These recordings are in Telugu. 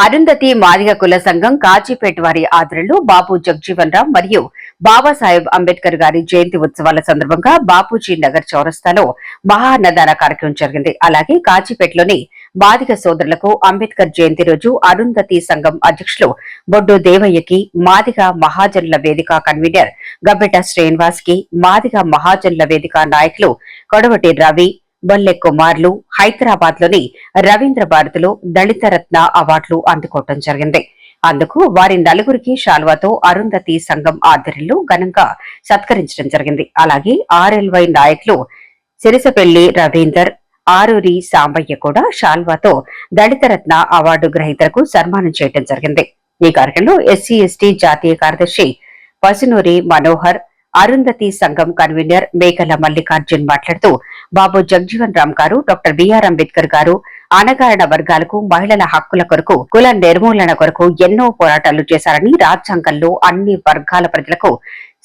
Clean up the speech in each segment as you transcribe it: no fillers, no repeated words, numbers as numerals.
అరుంధతి మాదిగ కుల సంఘం కాజీపేట వారి ఆధ్వర్యంలో బాబు జగజీవన్ రామ్ మరియు బాబాసాహెబ్ అంబేద్కర్ గారి జయంతి ఉత్సవాల సందర్భంగా బాపూజీ నగర్ చౌరస్తాలో మహాన్నదాన కార్యక్రమం జరిగింది. అలాగే కాజీపేటలోని మాదిగ సోదరులకు అంబేద్కర్ జయంతి రోజు అరుంధతి సంఘం అధ్యక్షులు బొడ్డు దేవయ్యకి, మాదిగ మహాజనుల వేదిక కన్వీనర్ గబ్బెట శ్రీనివాస్ కి, మాదిగ మహాజనుల వేదిక నాయకులు కొడవటి రవి, బొల్లె కుమార్లు హైదరాబాద్ లోని రవీంద్ర భారతిలో దళిత రత్న అవార్డులు అందుకోవడం జరిగింది. అందుకు వారి నలుగురికి శాల్వాతో అరుంధతి సంఘం ఆధ్వర్యంలో ఘనంగా సత్కరించడం జరిగింది. అలాగే ఆర్ఎల్వై నాయకులు సిరిసపెల్లి రవీందర్, ఆరూరి సాంబయ్య కూడా శాల్వాతో దళిత రత్న అవార్డు గ్రహీతలకు సన్మానం చేయడం జరిగింది. ఈ కార్యక్రమంలో ఎస్సీ ఎస్టీ జాతీయ కార్యదర్శి పసునూరి మనోహర్, అరుంధతి సంఘం కన్వీనర్ మేకల మల్లికార్జున్ మాట్లాడుతూ, బాబు జగజీవన్ రామ్ గారు, డాక్టర్ బిఆర్ అంబేద్కర్ గారు అణగారిన వర్గాలకు, మహిళల హక్కుల కొరకు, కుల నిర్మూలన కొరకు ఎన్నో పోరాటాలు చేశారని, రాజ్యాంగంలో అన్ని వర్గాల ప్రజలకు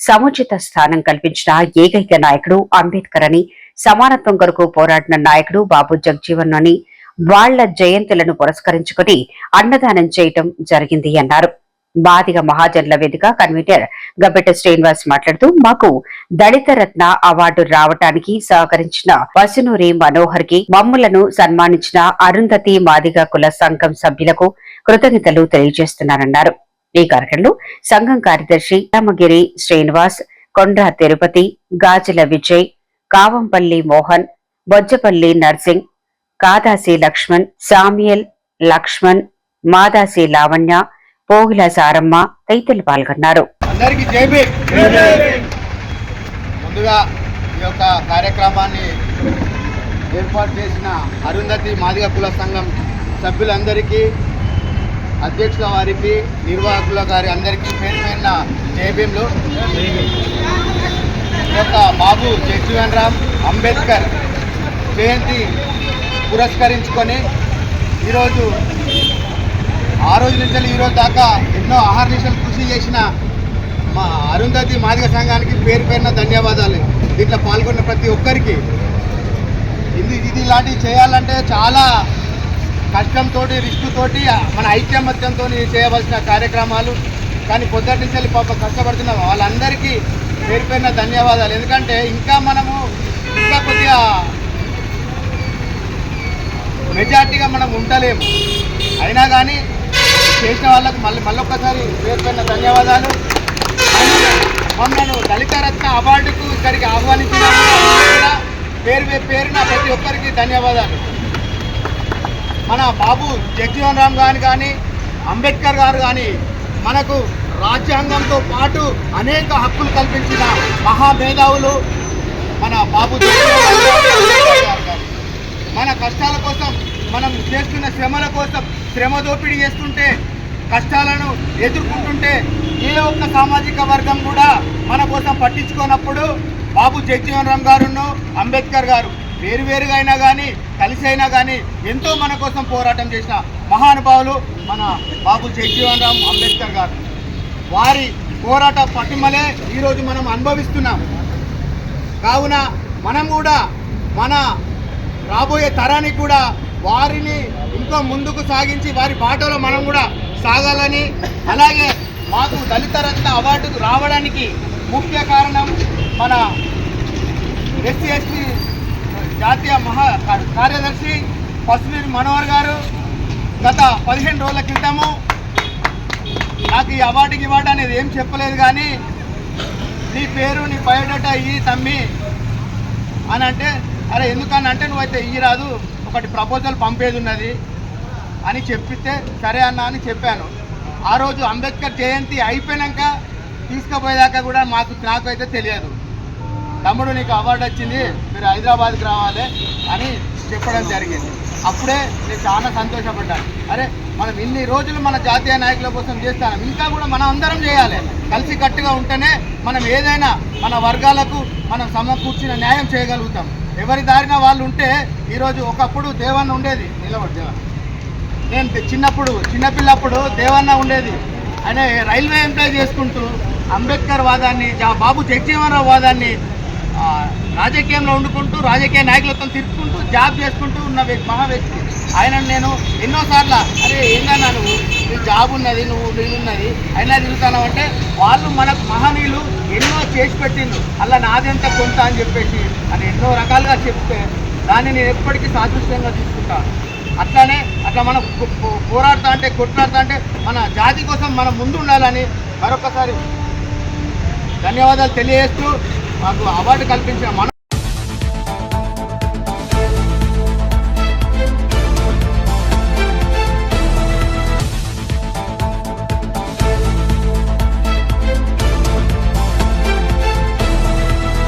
సముచిత స్థానం కల్పించిన ఏకైక నాయకుడు అంబేద్కర్ అని, సమానత్వం కొరకు పోరాడిన నాయకుడు బాబు జగజీవన్ అని వాళ్ల జయంతులను పురస్కరించుకుని అన్నదానం చేయటం జరిగింది అన్నారు. మాదిగ మహాజనుల వేదిక కన్వీనర్ గబ్బెట శ్రీనివాస్ మాట్లాడుతూ, మాకు దళిత రత్న అవార్డు రావటానికి సహకరించిన పసునూరి మనోహర్ కి, మమ్ములను సన్మానించిన అరుంధతి మాదిగ కుల సంఘం సభ్యులకు కృతజ్ఞతలు తెలియజేస్తున్నారన్నారు. ఈ కార్యక్రమంలో సంఘం కార్యదర్శి రామగిరి శ్రీనివాస్, కొండ్ర తిరుపతి, గాజుల విజయ్, కావంపల్లి మోహన్, బొజ్జపల్లి నర్సింగ్, కాదాసి లక్ష్మణ్, సామ్యల్ లక్ష్మణ్, మాదాసి లావణ్య, పోగుల సారమ్మ తదితరులు పాల్గొన్నారు. అందరికీ జై భీమ్. ముందుగా ఈ యొక్క కార్యక్రమాన్ని ఏర్పాటు చేసిన అరుంధతి మాదిగ కుల సంఘం సభ్యులందరికీ, అధ్యక్షుల వారికి, నిర్వాహకుల గారి అందరికీ పేరు పేరున జై భీమ్లు. ఈ యొక్క బాబు జగజీవన్ రామ్ అంబేద్కర్ జయంతి పురస్కరించుకొని ఈరోజు ఆ రోజు నుంచి ఈ రోజు దాకా ఎన్నో అహర్నిశలు కృషి చేసిన మా అరుంధతి మాదిగ సంఘానికి పేరు పేరున ధన్యవాదాలు. దీంట్లో పాల్గొన్న ప్రతి ఒక్కరికి. ఇది ఇలాంటివి చేయాలంటే చాలా కష్టంతో, రిస్క్తోటి, మన ఐక్యమత్యంతో చేయవలసిన కార్యక్రమాలు. కానీ పొద్దుటి నుంచి పాప కష్టపడుతున్న వాళ్ళందరికీ పేరు పేరున ధన్యవాదాలు. ఎందుకంటే ఇంకా కొద్దిగా మెజార్టీగా మనం ఉండలేము. అయినా కానీ చేసిన వాళ్ళకు మళ్ళొక్కసారి పేరు పేరున ధన్యవాదాలు. మమ్మల్ని దళిత రత్న అవార్డుకు ఇక్కడికి ఆహ్వానించిన పేరున ప్రతి ఒక్కరికి ధన్యవాదాలు. మన బాబు జగజీవన్ రామ్ గారు కానీ, అంబేద్కర్ గారు కానీ మనకు రాజ్యాంగంతో పాటు అనేక హక్కులు కల్పించిన మహామేధావులు మన బాబు జగజీవన్ రామ్ గారు. మన కష్టాల కోసం, మనం చేస్తున్న శ్రమల కోసం, శ్రమ దోపిడీ చేస్తుంటే, కష్టాలను ఎదుర్కొంటుంటే ఏ ఒక్క సామాజిక వర్గం కూడా మన కోసం పట్టించుకోనప్పుడు బాబు జగజీవన్ రామ్ గారును అంబేద్కర్ గారు వేరువేరుగా అయినా కానీ, కలిసి అయినా కానీ ఎంతో మన కోసం పోరాటం చేసిన మహానుభావులు మన బాబు జగజీవన్ రామ్ అంబేద్కర్ గారు. వారి పోరాట పటిమలే ఈరోజు మనం అనుభవిస్తున్నాం. కావున మనం కూడా మన రాబోయే తరానికి కూడా వారిని ఇంకా ముందుకు సాగించి వారి బాటలో మనం కూడా సాగాలని, అలాగే మాకు దళిత రత్న అవార్డుకు రావడానికి ముఖ్య కారణం మన ఎస్సీ ఎస్టీ జాతీయ కార్యదర్శి పసునూరి మనోహర్ గారు. గత 15 రోజుల క్రితము నాకు ఈ అవార్డుకి ఇవ్వడం అనేది ఏం చెప్పలేదు, కానీ నీ పేరు, నీ బయోడేటా ఇవి తమ్మి అని అంటే, అరే ఎందుకని అంటే నువ్వైతే రాదు, ఒకటి ప్రపోజల్ పంపేది ఉన్నది అని చెప్పితే సరే అన్న అని చెప్పాను. ఆ రోజు అంబేద్కర్ జయంతి అయిపోయాక తీసుకుపోయేదాకా కూడా నాకైతే తెలియదు. తమ్ముడు నీకు అవార్డు వచ్చింది, మీరు హైదరాబాద్కి రావాలి అని చెప్పడం జరిగింది. అప్పుడే నేను చాలా సంతోషపడ్డాను. అరే మనం ఇన్ని రోజులు మన జాతీయ నాయకుల కోసం చేస్తాను, ఇంకా కూడా మనం అందరం చేయాలి. కలిసి కట్టుగా ఉంటేనే మనం ఏదైనా మన వర్గాలకు మనం సమకూర్చిన న్యాయం చేయగలుగుతాం. ఎవరి దారిన వాళ్ళు ఉంటే ఈరోజు ఒకప్పుడు దేవన్న ఉండేది, నేను చిన్నపిల్లప్పుడు దేవన్న ఉండేది. ఆయన రైల్వే ఎంప్లాయ్ చేసుకుంటూ అంబేద్కర్ వాదాన్ని, బాబు జగజీవన్ రామ్ వాదాన్ని రాజకీయంలో వండుకుంటూ రాజకీయ నాయకులతో తిరుగుకుంటూ జాబ్ చేసుకుంటూ ఉన్న మహా వ్యక్తి. ఆయనను నేను ఎన్నోసార్లు అరే ఏందన్నా నువ్వు నీ జాబ్ ఉన్నది నువ్వు నేనున్నది అయినా తిరుగుతున్నావు అంటే వాళ్ళు మనకు మహనీయులు ఎన్నో చేసి పెట్టిండు అలా నాదెంత కొంత అని చెప్పేసి అని ఎన్నో రకాలుగా చెప్తే దాన్ని నేను ఎప్పటికీ సాదృశ్యంగా తీసుకుంటాను. అట్లానే అట్లా మనం పోరాడుతా అంటే కొట్లాడుతా అంటే మన జాతి కోసం మనం ముందు ఉండాలని మరొకసారి ధన్యవాదాలు తెలియజేస్తూ మాకు అవార్డు కల్పించిన